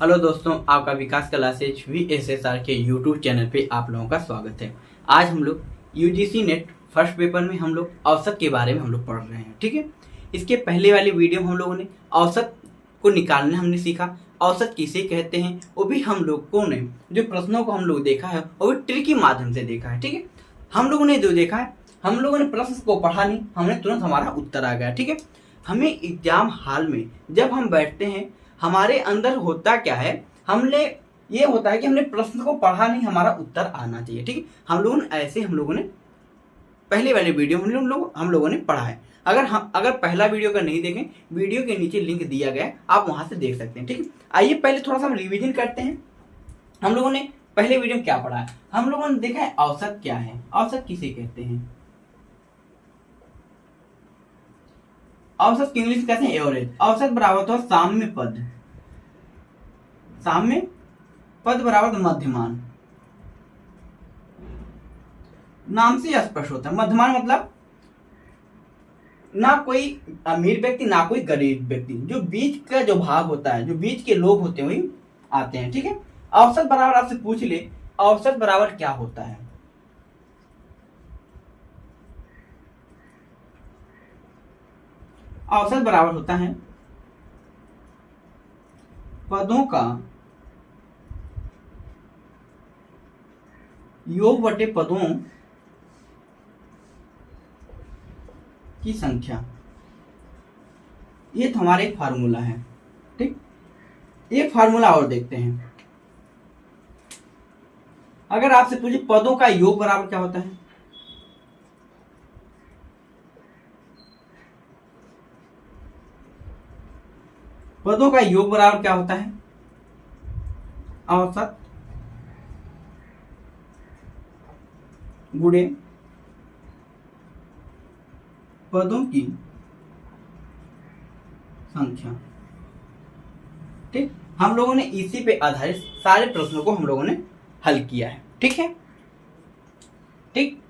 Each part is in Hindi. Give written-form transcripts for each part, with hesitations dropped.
हेलो दोस्तों, आपका विकास क्लासेज VSSR के यूट्यूब चैनल पे आप लोगों का स्वागत है। आज हम लोग यूजीसी नेट फर्स्ट पेपर में हम लोग औसत के बारे में हम लोग पढ़ रहे हैं। ठीक है, इसके पहले वाली वीडियो में हम लोगों ने औसत को निकालना हमने सीखा, औसत किसे कहते हैं वो भी हम लोगों ने जो प्रश्नों को हम लोग देखा है वो भी ट्रिक के माध्यम से देखा है। ठीक है, हम लोगों ने जो देखा है, हम लोगों ने प्रश्न को पढ़ा नहीं, हमने तुरंत हमारा उत्तर आ गया। ठीक है, हमें एग्जाम हॉल में जब हम बैठते हैं हमारे अंदर होता क्या है, हमने ये होता है कि हमने प्रश्न को पढ़ा नहीं, हमारा उत्तर आना चाहिए। ठीक है, हम लोगों ने पहले वाले वीडियो हम लोगों ने पढ़ा है। अगर पहला वीडियो का नहीं देखें, वीडियो के नीचे लिंक दिया गया है, आप वहां से देख सकते हैं। ठीक है, आइए पहले थोड़ा सा हम रिवीजन करते हैं। हम लोगों ने पहले वीडियो में क्या पढ़ा है, हम लोगों ने देखा है औसत क्या है, औसत किसे कहते हैं। औसत की इंग्लिश कहते हैं एवरेज। औसत बराबर होता है साम्य पद, साम्य पद बराबर मध्यमान। नाम से स्पष्ट होता है। मध्यमान मतलब ना कोई अमीर व्यक्ति ना कोई गरीब व्यक्ति, जो बीच का जो भाग होता है, जो बीच के लोग होते हैं वही आते हैं। ठीक है, औसत बराबर आपसे पूछ ले, औसत बराबर क्या होता है। औसत बराबर होता है पदों का योग बटे पदों की संख्या। ये तो हमारा एक फार्मूला है। ठीक, एक फार्मूला और देखते हैं। अगर आपसे पूछे पदों का योग बराबर क्या होता है, पदों का योग बराबर क्या होता है, औसत गुणे पदों की संख्या। ठीक, हम लोगों ने इसी पे आधारित सारे प्रश्नों को हम लोगों ने हल किया है। ठीक है, ठीक,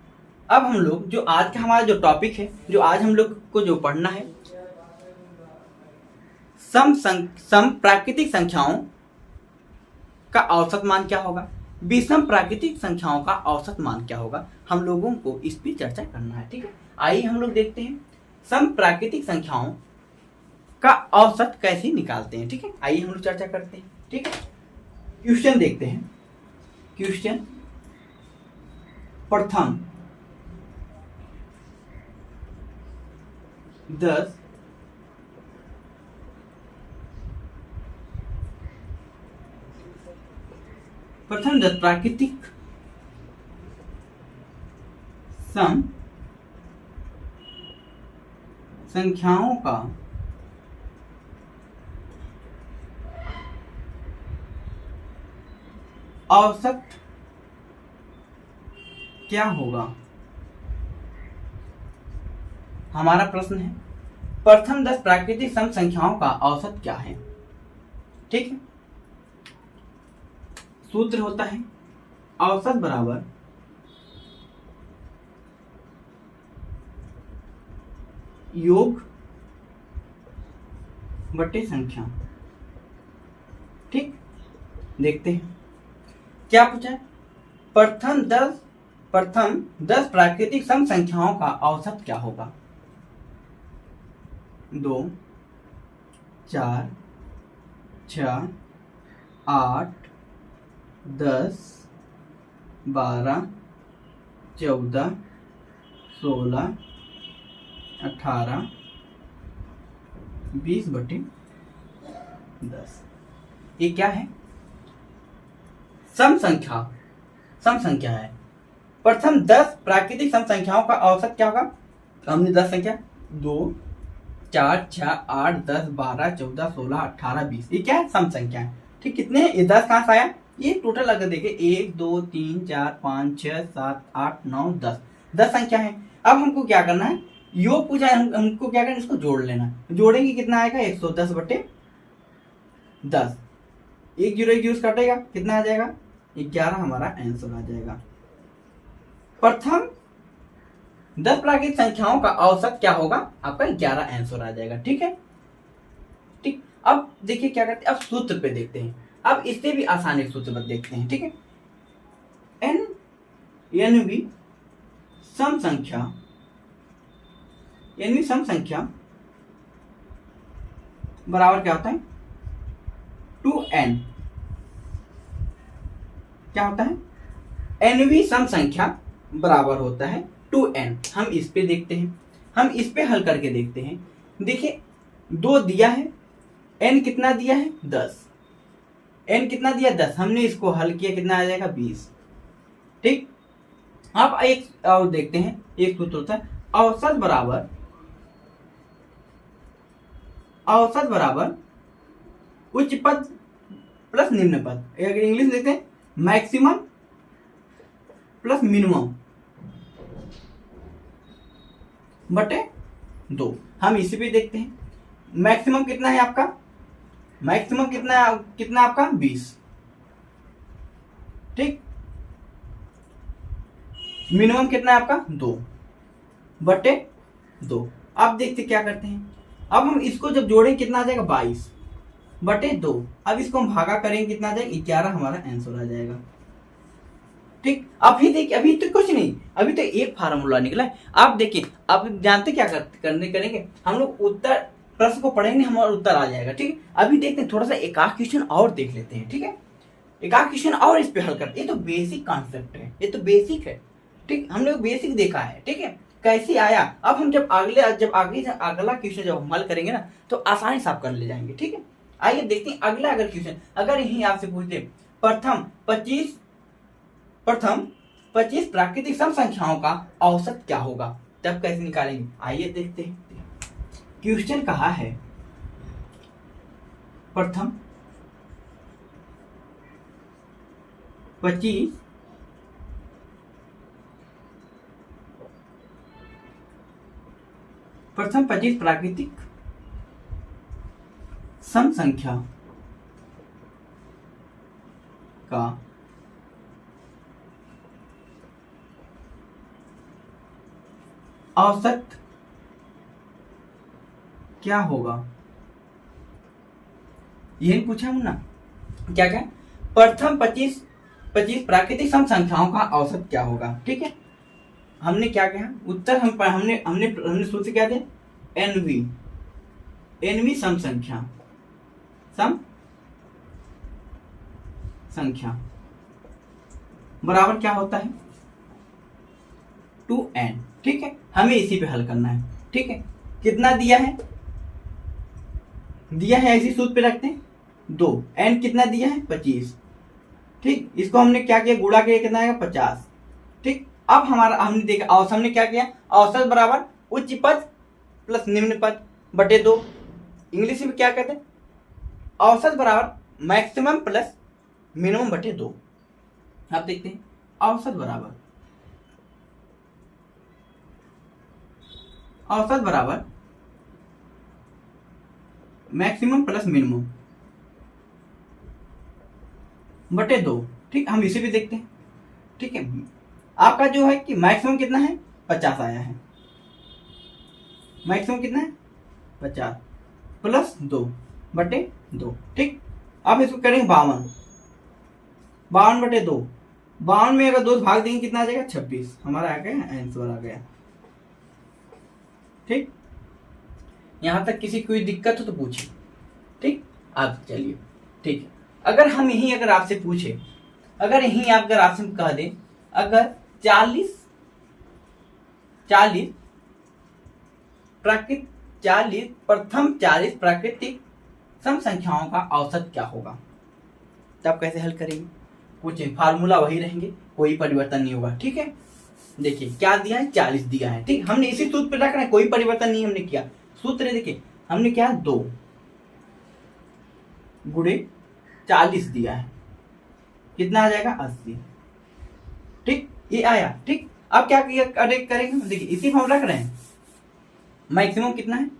अब हम लोग जो आज का हमारा जो टॉपिक है, जो आज हम लोग को जो पढ़ना है, सम प्राकृतिक संख्याओं का औसत मान क्या होगा, विषम प्राकृतिक संख्याओं का औसत मान क्या होगा, हम लोगों को इस पर चर्चा करना है। ठीक है, आइए हम लोग देखते हैं सम प्राकृतिक संख्याओं का औसत कैसे निकालते हैं। ठीक है, आइए हम लोग चर्चा करते हैं। ठीक है, क्वेश्चन देखते हैं। क्वेश्चन प्रथम 10 प्राकृतिक सम संख्याओं का औसत क्या होगा। हमारा प्रश्न है प्रथम 10 प्राकृतिक सम संख्याओं का औसत क्या है। ठीक है, सूत्र होता है औसत बराबर योग बटे संख्या। ठीक, देखते हैं क्या पूछा है। प्रथम 10 प्राकृतिक सम संख्याओं का औसत क्या होगा। 2, 4, 6, 8, 10, 12, 14, 16, 18, 20 बटे 10। ये क्या है, सम संख्या है। प्रथम 10 प्राकृतिक सम संख्याओं का औसत क्या होगा। हमने 10 संख्या 2, 4, 6, 8, 10, 12, 14, 16, 18, 20, ये क्या है, सम संख्या है। ठीक, कितने हैं, ये 10 कहां से आया, ये टोटल अगर देखें 1, 2, 3, 4, 5, 6, 7, 8, 9, 10 संख्या है। अब हमको क्या करना है, योग पूछा है, हमको क्या करना है, इसको जोड़ लेना। जोड़ेंगे कितना आएगा, 110 बटे 10। 1 0 1 0 कटेगा, कितना आ जाएगा, 11 हमारा आंसर आ जाएगा। प्रथम 10 प्राकृतिक संख्याओं का औसत क्या होगा, आपका 11 आंसर आ जाएगा। ठीक है, ठीक, अब देखिए क्या करते हैं, अब सूत्र पे देखते हैं। अब इससे भी आसान एक सूत्र देखते हैं, ठीक है। एनवी सम संख्या बराबर क्या होता है 2n। क्या होता है एनवी सम संख्या बराबर होता है 2n। हम इस पे देखते हैं, हम इस पे हल करके देखते हैं। देखिए 2 दिया है, n कितना दिया है 10, n कितना दिया 10, हमने इसको हल किया कितना आ जाएगा 20। ठीक, अब एक और देखते हैं, एक सूत्र होता है औसत बराबर उच्च पद प्लस निम्न पद। अगर इंग्लिश देखते हैं मैक्सिमम प्लस मिनिमम बटे 2। हम इसी पे देखते हैं मैक्सिमम कितना है आपका, मैक्सिमम कितना आपका 20। ठीक, मिनिमम कितना है आपका 2 बटे 2। अब देखते क्या करते हैं, अब हम इसको जब जोड़ें कितना आ जाएगा 22 बटे 2। अब इसको हम भागा करेंगे कितना आ जाएगा 11, हमारा आंसर आ जाएगा। ठीक, अभी देखिए अभी तो कुछ नहीं, अभी तो एक फार्मूला निकला है। आप देखिए, आप जानते क्या करेंगे हम लोग, उत्तर प्रश्न को पढ़ेंगे हमारा उत्तर आ जाएगा। ठीक है, अभी देखते हैं थोड़ा सा एक आध क्वेश्चन और देख लेते हैं। ठीक है, एक आध क्वेश्चन और इस पे हल करते हैं। ये तो बेसिक कॉन्सेप्ट है, ये तो बेसिक है। ठीक, हमने बेसिक देखा है। ठीक है, कैसे आया। अब हम जब अगला क्वेश्चन जब हम हल करेंगे ना तो आसानी से आप कर ले जाएंगे। ठीक है, आइए देखते हैं अगला अगर क्वेश्चन, अगर यही आपसे पूछते प्रथम 25 प्राकृतिक सम संख्याओं का औसत क्या होगा, तब कैसे निकालेंगे। आइए देखते हैं। क्वेश्चन कहा है प्रथम 25 प्राकृतिक सम संख्या का औसत क्या होगा, यही पूछा हूं ना। क्या प्रथम 25 प्राकृतिक सम संख्याओं का औसत क्या होगा। ठीक है, हमने क्या कहा उत्तर, हमने सूत्र क्या थे एनवी सम संख्या बराबर क्या होता है 2n। ठीक है, हमें इसी पे हल करना है। ठीक है, कितना दिया है ऐसी सूत्र पे रखते हैं 2, n कितना दिया है 25। ठीक, इसको हमने क्या किया गुणा किया कितना आएगा 50। ठीक, अब हमने देखा हमने क्या किया औसत बराबर उच्च पद प्लस निम्न पद बटे 2। इंग्लिश में क्या कहते हैं औसत बराबर मैक्सिमम प्लस मिनिमम बटे 2। आप देखते हैं औसत बराबर मैक्सिमम प्लस मिनिमम बटे 2। ठीक, हम इसे भी देखते हैं। ठीक है, आपका जो है कि मैक्सिमम कितना है 50 आया है, मैक्सिमम कितना है 50 प्लस 2 बटे 2। ठीक, अब इसको करेंगे 52 बटे 2। 52 में अगर 2 भाग देंगे कितना आ जाएगा 26, हमारा आ गया आंसर आ गया। ठीक, यहां तक किसी कोई दिक्कत हो तो पूछिए। ठीक, अब चलिए। ठीक है, अगर आपसे पूछे, अगर आपसे कह दें अगर 40 प्रथम 40 प्राकृतिक सम संख्याओं का औसत क्या होगा, तब कैसे हल करेंगे। कुछ फार्मूला वही रहेंगे, कोई परिवर्तन नहीं होगा। ठीक है, देखिए क्या दिया है 40 दिया है। ठीक, हमने इसी सूत्र पे रखना है, कोई परिवर्तन नहीं हमने किया। सूत्र देखिए हमने क्या 2 गुणे 40 दिया है, कितना आ जाएगा 80। ठीक, ये आया। ठीक, अब क्या करेंगे देखिए इसी में हम रख रहे हैं मैक्सिमम कितना है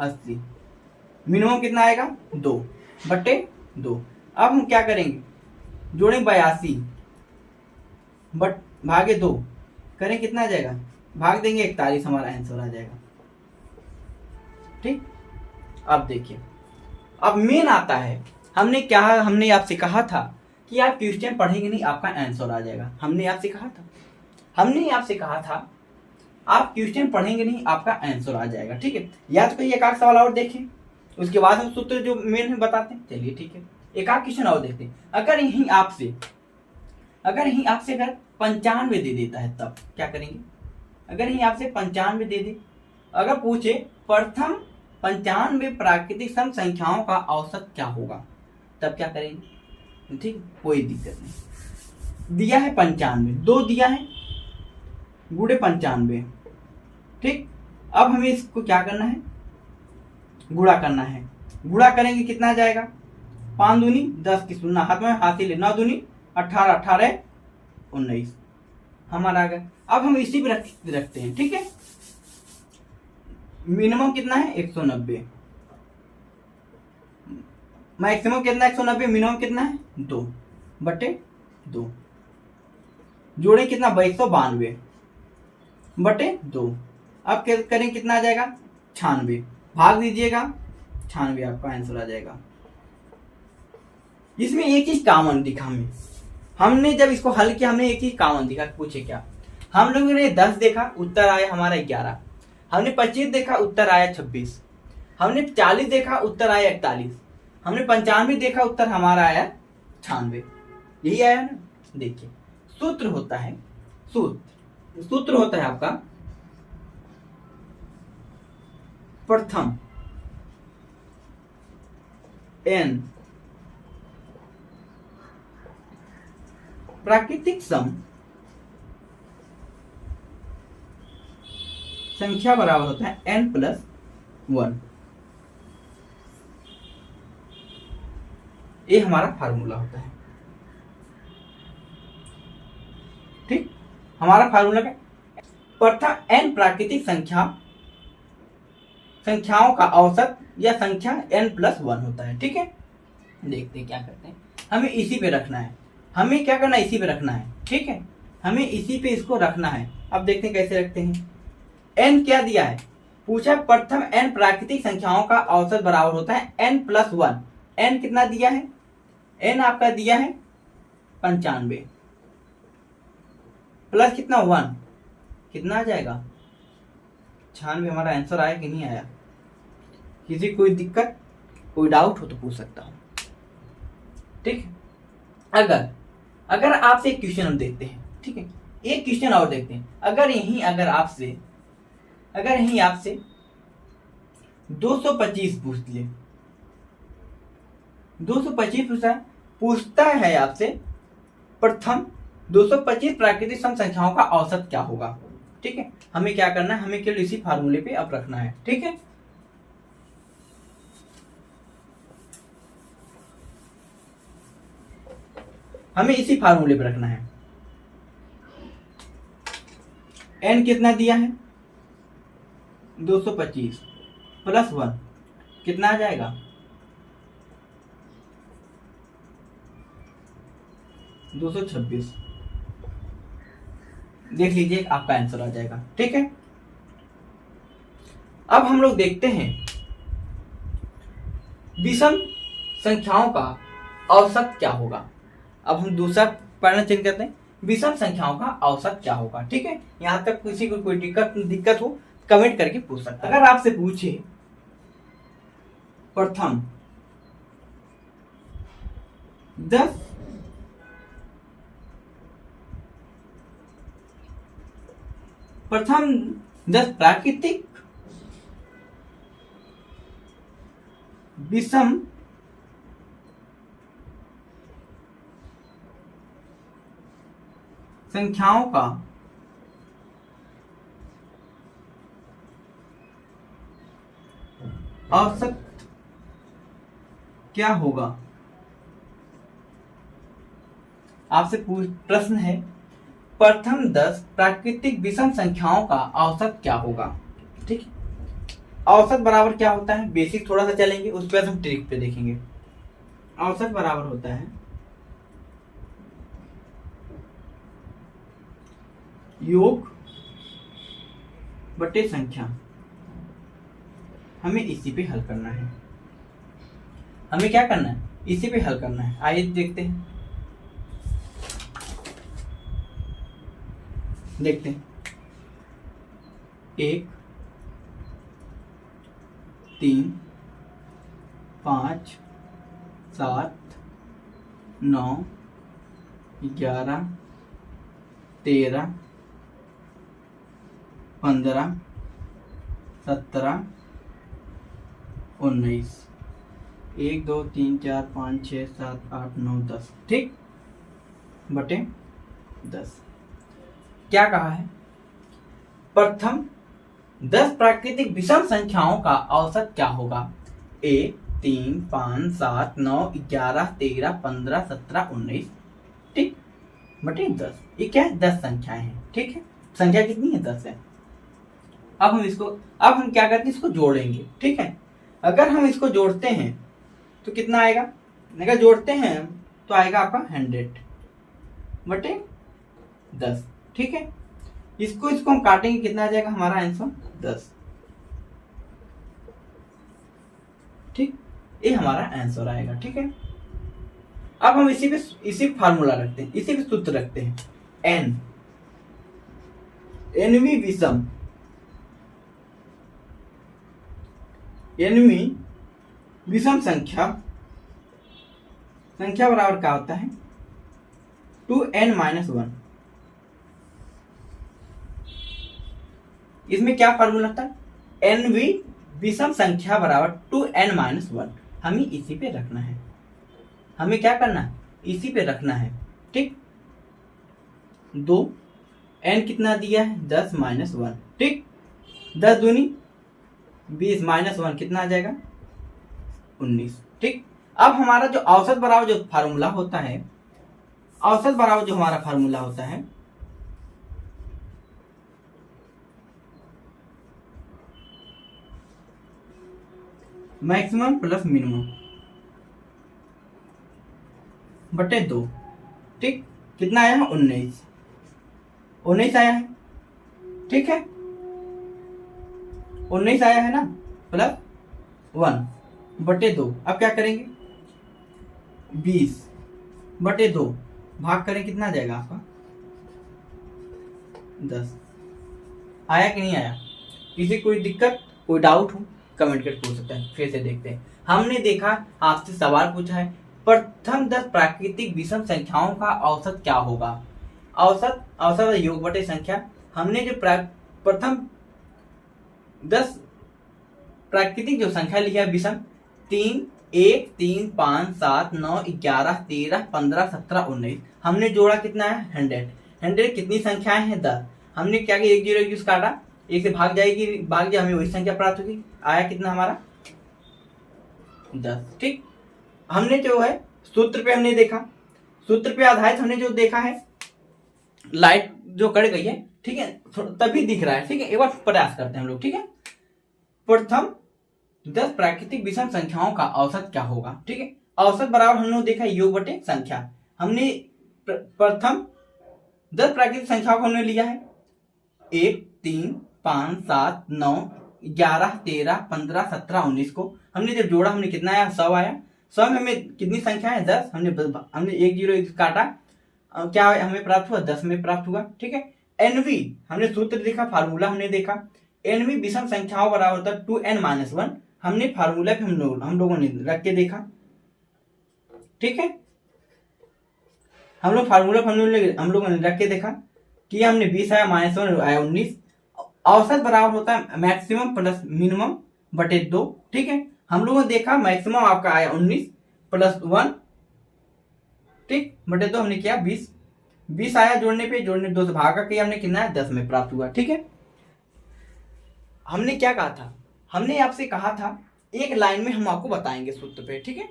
80, मिनिमम कितना आएगा 2 बटे 2। अब हम क्या करेंगे जोड़ेंगे 82 बट भागे 2 करें कितना आ जाएगा, भाग देंगे 41, हमारा आंसर आ जाएगा। ठीक, अब देखिए अब मेन आता है हमने आपसे कहा था कि आप क्वेश्चन पढ़ेंगे नहीं, आपका आंसर आ जाएगा। हमने आपसे कहा था आप क्वेश्चन पढ़ेंगे नहीं, आपका आंसर आ जाएगा। ठीक है, या तो कोई एक आध सवाल और देखें, उसके बाद हम सूत्र जो मेन है बताते हैं। चलिए ठीक है, एक आध क्वेश्चन और देखते हैं। अगर यहीं आपसे अगर 95 दे देता है तब क्या करेंगे? अगर यहीं आपसे 95 दे दे, अगर पूछे प्रथम 95 प्राकृतिक सम संख्याओं का औसत क्या होगा, तब क्या करेंगे? ठीक, कोई दिक्कत नहीं। दिया है 95, 2 दिया है, गुणे 95। ठीक, अब हमें इसको क्या करना है? गुणा करना है। गुणा करेंगे कितना आ जाएगा? 5 दूनी 10 की सुनना हाथ में हाथी ले, 9 दूनी 18, 18 19 हमारा आ गया। अब हम इसी पे रखते हैं। ठीक है, मिनिमम कितना है? 190, मैक्सिमम कितना? 190, मिनिमम कितना है? 2/2। जोड़े कितना? 2292/2। अब क्या करें, कितना आ जाएगा? 96, भाग दीजिएगा, 96 आपका आंसर आ जाएगा। इसमें एक चीज कॉमन दिखा हमने जब इसको हल किया, हमने एक चीज कॉमन दिखा। पूछे क्या? हम लोगों ने 10 देखा, उत्तर आया हमारा 11। हमने 25 देखा, उत्तर आया 26। हमने 40 देखा, उत्तर आया 41। हमने 95 देखा, उत्तर हमारा आया 96। यही आया ना? देखिए, सूत्र होता है आपका प्रथम n प्राकृतिक सम संख्या बराबर होता है n+1। ये हमारा फार्मूला होता है। ठीक, हमारा फार्मूला क्या? प्रथम n प्राकृतिक संख्याओं का औसत या संख्या n+1 होता है। ठीक है, देखते हैं क्या करते हैं। हमें इसी पे रखना है। हमें क्या करना है? इसी पे रखना है। ठीक है, हमें इसी पे इसको रखना है। अब देखते हैं कैसे रखते हैं। n क्या दिया है? पूछा प्रथम n प्राकृतिक संख्याओं का औसत बराबर होता है n+1। n कितना दिया है? n आपका दिया है 95 प्लस कितना 1, कितना आ जाएगा? 96। हमारा आंसर आया कि नहीं आया? किसी कोई दिक्कत, कोई डाउट हो तो पूछ सकता हूं। ठीक है, अगर आपसे एक क्वेश्चन हम देखते हैं। ठीक है, एक क्वेश्चन और देखते हैं। अगर यहीं आपसे 225 पूछ लिए, 225 पूछता है आपसे प्रथम 225 प्राकृतिक सम संख्याओं का औसत क्या होगा। ठीक है, हमें क्या करना है? हमें केवल इसी फार्मूले पे अब रखना है। ठीक है, हमें इसी फार्मूले पे रखना है। n कितना दिया है? 225 प्लस 1 कितना आ जाएगा? 226। देख लीजिए, आपका आंसर आ जाएगा। ठीक है, अब हम लोग देखते हैं विषम संख्याओं का औसत क्या होगा। अब हम दूसरा पढ़ना चेंज करते हैं, विषम संख्याओं का औसत क्या होगा। ठीक है, यहां तक किसी को कोई दिक्कत हो कमेंट करके पूछ सकता है। अगर आपसे पूछे प्रथम 10 प्राकृतिक विषम संख्याओं का औसत क्या होगा। आपसे प्रश्न है प्रथम 10 प्राकृतिक विषम संख्याओं का औसत क्या होगा। ठीक है, औसत बराबर क्या होता है? बेसिक थोड़ा सा चलेंगे, उस पर हम ट्रिक पे देखेंगे। औसत बराबर होता है योग बटे संख्या। हमें इसी पे हल करना है। हमें क्या करना है? इसी पे हल करना है। आइए देखते हैं। देखते हैं 1 3 5 7 9 11 13 15 17 19 1 2 3 4 5 6 7 8 9 10 ठीक बटे 10। क्या कहा है? प्रथम 10 प्राकृतिक विषम संख्याओं का औसत क्या होगा? 1 3 5 7 9 11 13 15 17 19 ठीक बटे 10। ये क्या है? 10 संख्याएं हैं। ठीक है, संख्या कितनी है? 10 है। अब हम क्या करते हैं? इसको जोड़ेंगे। ठीक है, अगर हम इसको जोड़ते हैं तो कितना आएगा? अगर जोड़ते हैं तो आएगा आपका 100 बटे 10। ठीक है, इसको हम काटेंगे, कितना आ जाएगा हमारा आंसर? 10। ठीक, ये हमारा आंसर आएगा। ठीक है, अब हम इसी फार्मूला रखते हैं, इसी पे सूत्र रखते हैं। एनवी विषम संख्या बराबर क्या होता है? 2n-1। इसमें क्या फार्मूला था? एनवी विषम संख्या बराबर 2n-1। हमें इसी पे रखना है, हमें क्या करना है? इसी पे रखना है। ठीक, 2 n कितना दिया है? 10-1। ठीक, 10 दूनी 20 -1 कितना आ जाएगा? 19। ठीक, अब हमारा जो औसत बराबर जो फार्मूला होता है, औसत बराबर जो हमारा फार्मूला होता है, मैक्सिमम प्लस मिनिमम बटे 2। ठीक, कितना आया है? 19 आया है। ठीक है, 19 आया है ना, प्लस 1 बटे 2। अब क्या करेंगे? 20 बटे 2 भाग करें, कितना आ जाएगा आपका? 10। आया कि नहीं आया? किसी कोई दिक्कत, कोई डाउट हो कमेंट करके पूछ सकते हैं। फिर से देखते हैं। हमने देखा, आपसे सवाल पूछा है, प्रथम 10 प्राकृतिक विषम संख्याओं का औसत क्या होगा? औसत योग बटे संख्या। हमने जो प्रथम 10 प्राकृतिक जो संख्या लिखा है विषम, 3 1 3 5 7 9 11 13 15 17 19, हमने जोड़ा कितना है? 100 कितनी संख्याएं हैं? 10। हमने क्या किया? 1 0 1 काटा, 1 से भाग जाए, हमें वही संख्या प्राप्त होगी। आया कितना हमारा? 10। ठीक, हमने जो है सूत्र पे हमने देखा, सूत्र पे आधारित हमने जो देखा है, लाइट जो कट गई है, ठीक है, तभी दिख रहा है। ठीक है, एक बार प्रयास करते हैं हम लोग। ठीक है, प्रथम 10 प्राकृतिक विषम संख्याओं का औसत क्या होगा? ठीक है, औसत बराबर हम लोग देखा योग बटे संख्या। हमने प्रथम 10 प्राकृतिक संख्याओं को हमने लिया है 1 3 5 7 9 11 13 15 17 19 को हमने जब जोड़ा, हमने कितना आया? 100 आया। 100 में हमें कितनी संख्या है? 10। हमने 1 0 1 काटा, क्या हमें प्राप्त हुआ? 10 में प्राप्त हुआ। ठीक है, एनवी हमने सूत्र देखा, फार्मूला हमने देखा, एनवी विषम संख्याओं बराबर होता है 2n-1। हमने फार्मूला पे हम लोगों ने रख के देखा। ठीक है, हम लोग फार्मूला हम लोगों ने रख के देखा कि हमने 20 आया, -1 आया 19। औसत बराबर होता है मैक्सिमम प्लस मिनिमम बटे 2। ठीक है, हम लोगों ने देखा मैक्सिमम आपका आया 19 प्लस 1, ठीक बटे 2 हमने किया 20 आया, जोड़ने 2 से भागा किया हमने, कितना है? 10 में प्राप्त हुआ। ठीक है, हमने क्या कहा था? हमने आपसे कहा था एक लाइन में हम आपको बताएंगे सूत्र पे। ठीक है,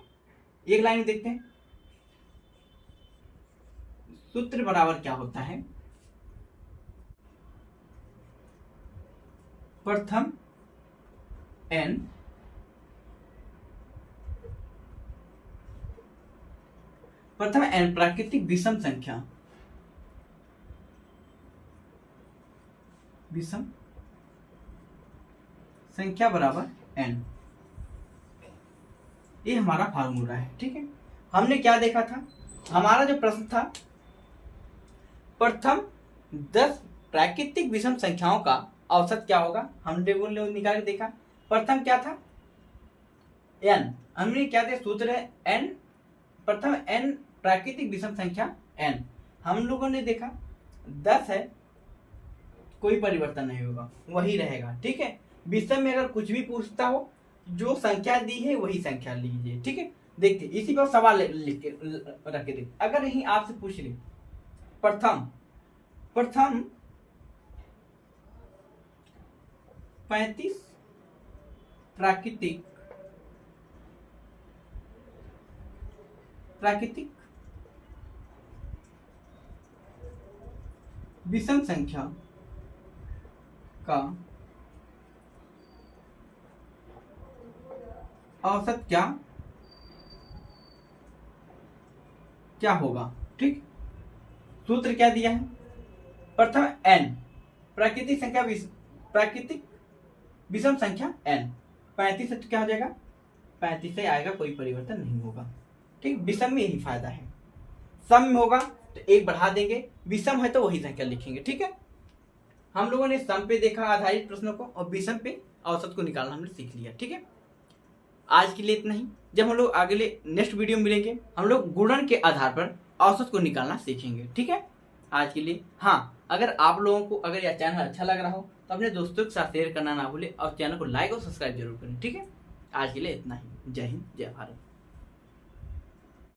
एक लाइन में देखते हैं सूत्र बराबर क्या होता है। प्रथम n प्राकृतिक विषम संख्या बराबर n, ये हमारा फार्मूला है। ठीक है, हमने क्या देखा था, हमारा जो प्रश्न था, प्रथम 10 प्राकृतिक विषम संख्याओं का औसत क्या होगा। हमने निकाल के देखा, प्रथम क्या था, n। हमने क्या दिया, सूत्र है n, प्रथम n प्राकृतिक विषम संख्या n। हम लोगों ने देखा 10 है, कोई परिवर्तन नहीं होगा, वही रहेगा, ठीक है। विषम में अगर कुछ भी पूछता हो, जो संख्या दी है वही संख्या लीजिए, ठीक है। देखते इसी पर सवाल लिख के रख के देखते, अगर यही आपसे पूछ ले प्रथम 35 प्राकृतिक विषम संख्या का औसत क्या होगा, ठीक। सूत्र क्या दिया है, प्रथम n प्राकृतिक विषम संख्या n, 35 से क्या हो जाएगा, 35 से आएगा, कोई परिवर्तन नहीं होगा, ठीक। विषम में यही फायदा है, सम में होगा तो एक बढ़ा देंगे, विषम है तो वही संख्या लिखेंगे, ठीक है। हम लोगों ने सम पे देखा आधारित प्रश्नों को, और विषम पे औसत को निकालना हमने सीख लिया, ठीक है। आज के लिए इतना ही। जब हम लोग अगले नेक्स्ट वीडियो में मिलेंगे, हम लोग गुणन के आधार पर औसत को निकालना सीखेंगे, ठीक है। आज के लिए हाँ, अगर आप लोगों को अगर यह चैनल अच्छा लग रहा हो तो अपने दोस्तों के साथ शेयर करना ना भूलें, और चैनल को लाइक और सब्सक्राइब जरूर करें, ठीक है। आज के लिए इतना ही। जय हिंद, जय भारत।